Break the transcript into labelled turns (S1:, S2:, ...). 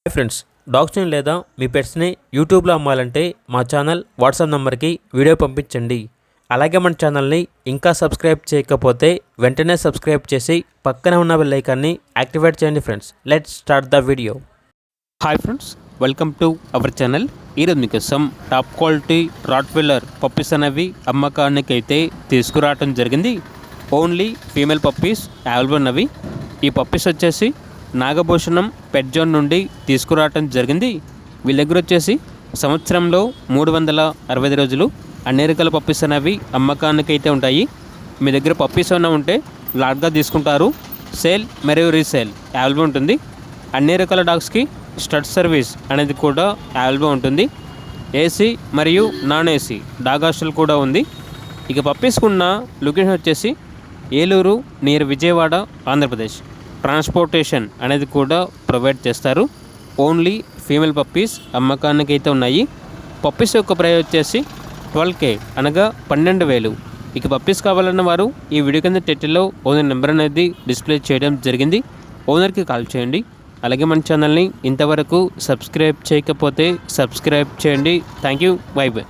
S1: Hi friends, డాగ్స్ని లేదా మీ పెట్స్ని యూట్యూబ్లో అమ్మాలంటే మా ఛానల్ వాట్సాప్ నెంబర్కి వీడియో పంపించండి. అలాగే మన ఛానల్ని ఇంకా సబ్స్క్రైబ్ చేయకపోతే వెంటనే సబ్స్క్రైబ్ చేసి పక్కనే ఉన్న బెల్ ఐకాన్ని యాక్టివేట్ చేయండి. Friends, let's start the video. Hi friends, welcome to our channel. ఈరోజు మీకోసం టాప్ క్వాలిటీ రాట్వీలర్ పప్పీస్ అనేవి అమ్మకానికి అయితే తీసుకురావడం జరిగింది. ఓన్లీ ఫీమేల్ పప్పీస్ అవైలబుల్ ఉన్నవి. ఈ పప్పీస్ వచ్చేసి నాగభూషణం పెట్ జోన్ నుండి తీసుకురావటం జరిగింది. వీళ్ళ దగ్గర వచ్చేసి సంవత్సరంలో 365 రోజులు అన్ని రకాల పప్పీస్ అనేవి అమ్మకానికి అయితే ఉంటాయి. మీ దగ్గర పప్పీస్ ఏమైనా ఉంటే లాట్గా తీసుకుంటారు. సేల్ మరియు రీసేల్ అవైలబుల్ ఉంటుంది. అన్ని రకాల డాగ్స్కి స్టడ్ సర్వీస్ అనేది కూడా అవైలబుల్ ఉంటుంది. ఏసీ మరియు నాన్ ఏసీ డాగ్ హాస్టల్ కూడా ఉంది. ఇక పప్పీస్కున్న లొకేషన్ వచ్చేసి ఏలూరు నియర్ విజయవాడ, ఆంధ్రప్రదేశ్. ట్రాన్స్పోర్టేషన్ అనేది కూడా ప్రొవైడ్ చేస్తారు. ఓన్లీ ఫీమేల్ పప్పీస్ అమ్మకానికి అయితే ఉన్నాయి. పప్పీస్ యొక్క ప్రైస్ వచ్చేసి 12K అనగా 12,000. ఇక పప్పీస్ కావాలన్న వారు ఈ వీడియో కింద టైటిల్లో ఓనర్ నెంబర్ అనేది డిస్ప్లే చేయడం జరిగింది. ఓనర్కి కాల్ చేయండి. అలాగే మన ఛానల్ని ఇంతవరకు సబ్స్క్రైబ్ చేయకపోతే సబ్స్క్రైబ్ చేయండి. Thank you. By by.